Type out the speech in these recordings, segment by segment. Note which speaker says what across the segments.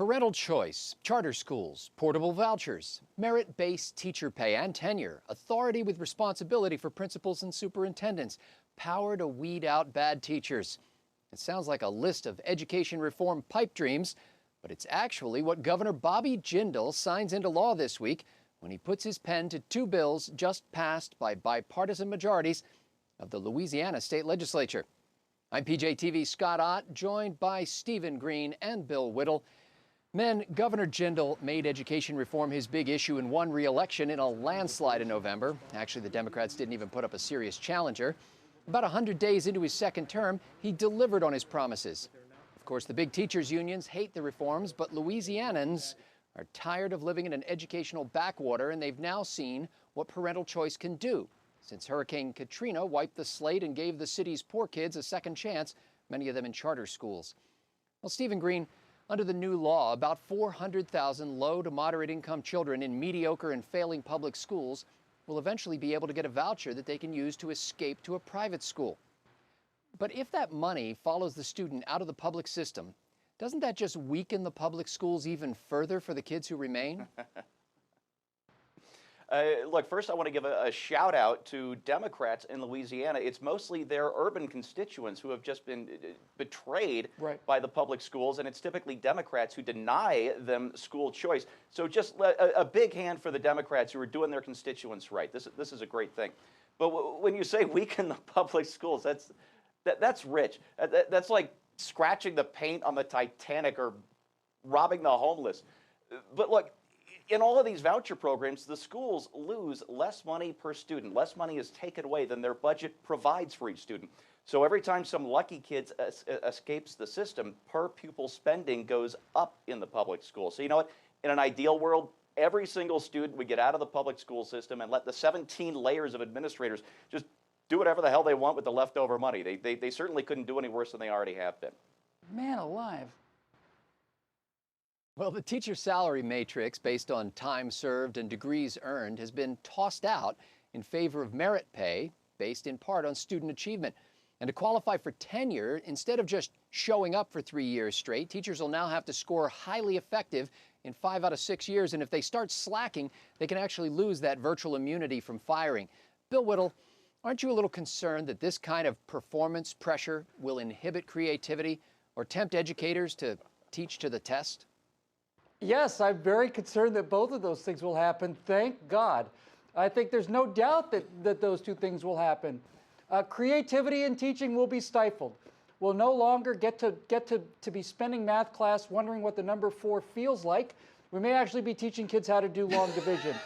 Speaker 1: Parental choice, charter schools, portable vouchers, merit-based teacher pay and tenure, authority with responsibility for principals and superintendents, power to weed out bad teachers. It sounds like a list of education reform pipe dreams, but it's actually what Governor Bobby Jindal signs into law this week when he puts his pen to two bills just passed by bipartisan majorities of the Louisiana state legislature. I'm PJTV's Scott Ott, joined by Stephen Green and Bill Whittle. Men, Governor Jindal made education reform his big issue and won re-election in a landslide in November. Actually, the Democrats didn't even put up a serious challenger. About 100 days into his second term, he delivered on his promises. Of course, the big teachers' unions hate the reforms, but Louisianans are tired of living in an educational backwater, and they've now seen what parental choice can do. Since Hurricane Katrina wiped the slate and gave the city's poor kids a second chance, many of them in charter schools. Well, Stephen Green, under the new law, about 400,000 low to moderate income children in mediocre and failing public schools will eventually be able to get a voucher that they can use to escape to a private school. But if that money follows the student out of the public system, doesn't that just weaken the public schools even further for the kids who remain?
Speaker 2: Look, first I want to give a shout out to Democrats in Louisiana. It's mostly their urban constituents who have just been betrayed by the public schools, and it's typically Democrats who deny them school choice. So just a big hand for the Democrats who are doing their constituents right. This is a great thing. But when you say weaken the public schools, that's rich. That's like scratching the paint on the Titanic or robbing the homeless. But look, in all of these voucher programs, the schools lose less money per student. Less money is taken away than their budget provides for each student. So every time some lucky kid escapes the system, per pupil spending goes up in the public school. So you know what? In an ideal world, every single student would get out of the public school system and let the 17 layers of administrators just do whatever the hell they want with the leftover money. They certainly couldn't do any worse than they already have been.
Speaker 3: Man alive.
Speaker 1: Well, the teacher salary matrix based on time served and degrees earned has been tossed out in favor of merit pay based in part on student achievement. And to qualify for tenure, instead of just showing up for 3 years straight, teachers will now have to score highly effective in 5 out of 6 years. And if they start slacking, they can actually lose that virtual immunity from firing. Bill Whittle, aren't you a little concerned that this kind of performance pressure will inhibit creativity or tempt educators to teach to the test?
Speaker 3: Yes, I'm very concerned that both of those things will happen. Thank God. I think there's no doubt that those two things will happen. Creativity in teaching will be stifled. We'll no longer get to be spending math class wondering what the number 4 feels like. We may actually be teaching kids how to do long division.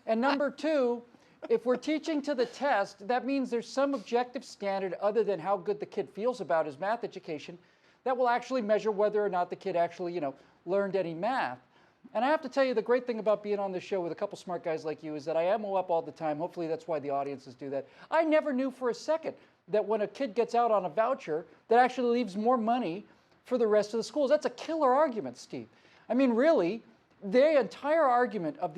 Speaker 3: And number 2, if we're teaching to the test, that means there's some objective standard other than how good the kid feels about his math education that will actually measure whether or not the kid actually, learned any math. And I have to tell you, the great thing about being on this show with a couple smart guys like you is that I ammo up all the time. Hopefully that's why the audiences do that. I never knew for a second that when a kid gets out on a voucher, that actually leaves more money for the rest of the schools. That's a killer argument, Steve. I mean, really, the entire argument of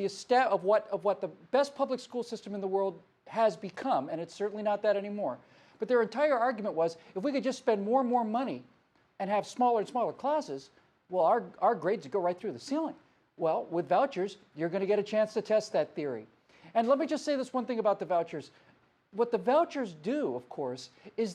Speaker 3: what the best public school system in the world has become, and it's certainly not that anymore, but their entire argument was if we could just spend more and more money and have smaller and smaller classes, well, our grades would go right through the ceiling. Well, with vouchers, you're going to get a chance to test that theory. And let me just say this one thing about the vouchers. What the vouchers do, of course, is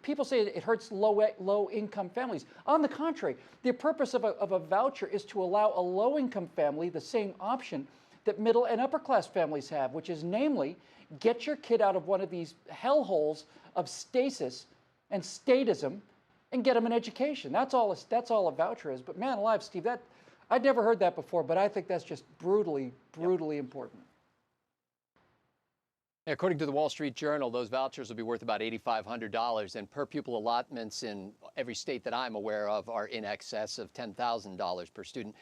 Speaker 3: people say it hurts low-income families. On the contrary, the purpose of a voucher is to allow a low-income family the same option that middle and upper-class families have, which is namely, get your kid out of one of these hellholes of stasis and statism and get them an education. That's all a voucher is. But man alive, Steve, I'd never heard that before, but I think that's just brutally important.
Speaker 1: According to the Wall Street Journal, those vouchers will be worth about $8,500, and per pupil allotments in every state that I'm aware of are in excess of $10,000 per student.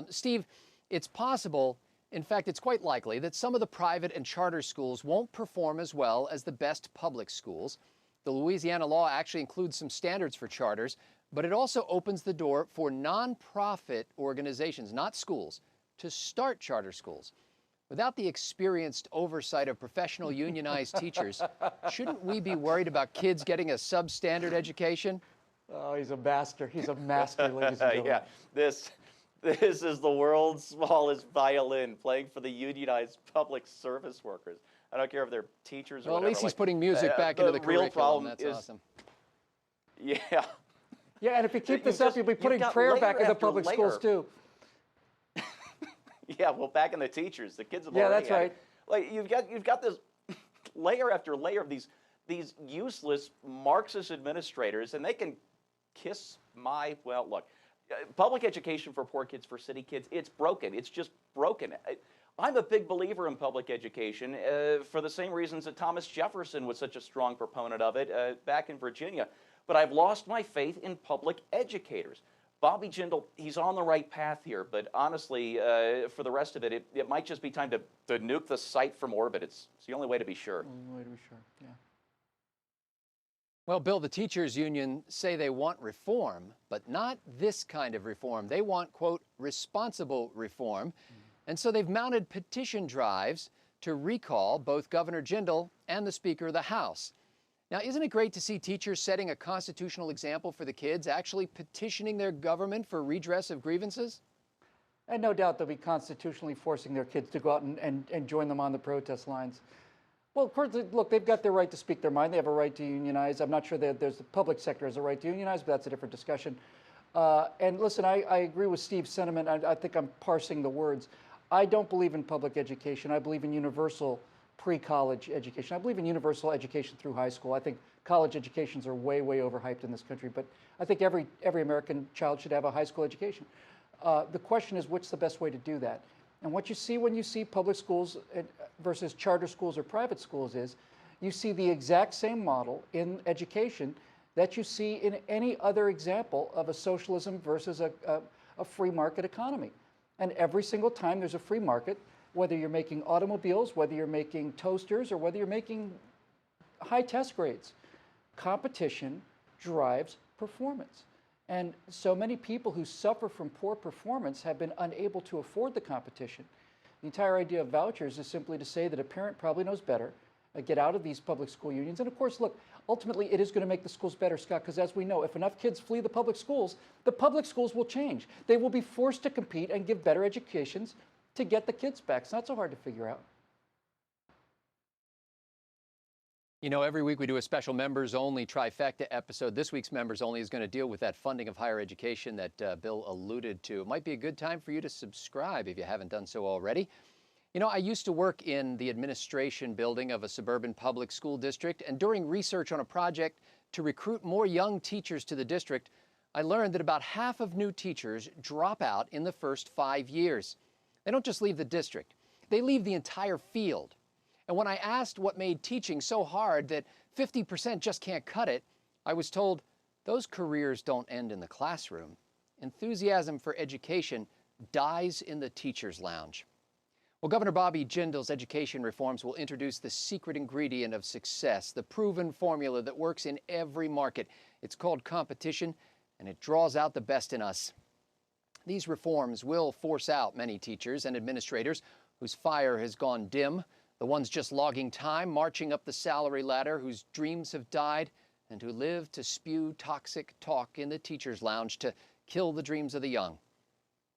Speaker 1: Steve, it's possible, in fact, it's quite likely that some of the private and charter schools won't perform as well as the best public schools. The Louisiana law actually includes some standards for charters, but it also opens the door for nonprofit organizations, not schools, to start charter schools. Without the experienced oversight of professional unionized teachers, shouldn't we be worried about kids getting a substandard education?
Speaker 3: Oh, he's a master. He's a master, ladies and gentlemen.
Speaker 2: Yeah, This is the world's smallest violin playing for the unionized public service workers. I don't care if they're teachers or
Speaker 1: well,
Speaker 2: whatever.
Speaker 1: at least he's putting music back into the
Speaker 2: real
Speaker 1: curriculum.
Speaker 2: problem
Speaker 1: That's
Speaker 2: is,
Speaker 1: awesome.
Speaker 2: Yeah.
Speaker 3: Yeah, and if you keep this up, you'll be putting prayer back in the public schools too.
Speaker 2: Yeah, well, back in the teachers, the kids have
Speaker 3: yeah,
Speaker 2: already
Speaker 3: that's right.
Speaker 2: Like you've got this layer after layer of these useless Marxist administrators, and they can kiss my, well, look, public education for poor kids, for city kids, it's broken. It's just broken. I'm a big believer in public education for the same reasons that Thomas Jefferson was such a strong proponent of it back in Virginia. But I've lost my faith in public educators. Bobby Jindal, he's on the right path here, but honestly, for the rest of it, it might just be time to nuke the site from orbit. It's the only way to be sure.
Speaker 3: Only way to be sure, yeah.
Speaker 1: Well, Bill, the teachers union say they want reform, but not this kind of reform. They want, quote, responsible reform. And so they've mounted petition drives to recall both Governor Jindal and the Speaker of the House. Now, isn't it great to see teachers setting a constitutional example for the kids, actually petitioning their government for redress of grievances?
Speaker 3: And no doubt they'll be constitutionally forcing their kids to go out and join them on the protest lines. Well, of course, look, they've got their right to speak their mind. They have a right to unionize. I'm not sure that there's the public sector has a right to unionize, but that's a different discussion. And listen, I agree with Steve's sentiment. I think I'm parsing the words. I don't believe in public education. I believe in universal pre-college education. I believe in universal education through high school. I think college educations are way, way overhyped in this country, but I think every American child should have a high school education. The question is, what's the best way to do that? And what you see when you see public schools versus charter schools or private schools is you see the exact same model in education that you see in any other example of a socialism versus a free market economy. And every single time there's a free market, whether you're making automobiles, whether you're making toasters, or whether you're making high test grades, competition drives performance. And so many people who suffer from poor performance have been unable to afford the competition. The entire idea of vouchers is simply to say that a parent probably knows better, get out of these public school unions. And of course, look, ultimately it is going to make the schools better, Scott, because as we know, if enough kids flee the public schools will change. They will be forced to compete and give better educations to get the kids back. It's not so hard to figure out.
Speaker 1: You know, every week we do a special members-only trifecta episode. This week's members-only is going to deal with that funding of higher education that Bill alluded to. It might be a good time for you to subscribe if you haven't done so already. You know, I used to work in the administration building of a suburban public school district, and during research on a project to recruit more young teachers to the district, I learned that about half of new teachers drop out in the first 5 years. They don't just leave the district, they leave the entire field. And when I asked what made teaching so hard that 50% just can't cut it, I was told those careers don't end in the classroom. Enthusiasm for education dies in the teacher's lounge. Well, Governor Bobby Jindal's education reforms will introduce the secret ingredient of success, the proven formula that works in every market. It's called competition, and it draws out the best in us. These reforms will force out many teachers and administrators whose fire has gone dim, the ones just logging time, marching up the salary ladder, whose dreams have died, and who live to spew toxic talk in the teacher's lounge to kill the dreams of the young.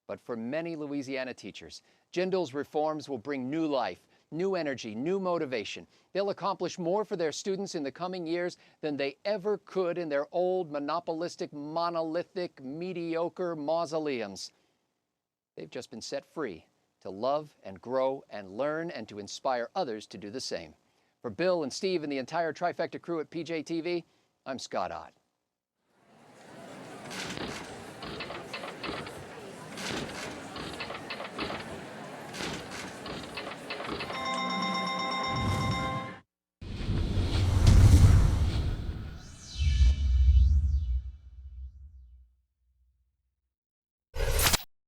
Speaker 1: But for many Louisiana teachers, Jindal's reforms will bring new life, new energy, new motivation. They'll accomplish more for their students in the coming years than they ever could in their old, monopolistic, monolithic, mediocre mausoleums. They've just been set free to love and grow and learn and to inspire others to do the same. For Bill and Steve and the entire Trifecta crew at PJTV, I'm Scott Ott.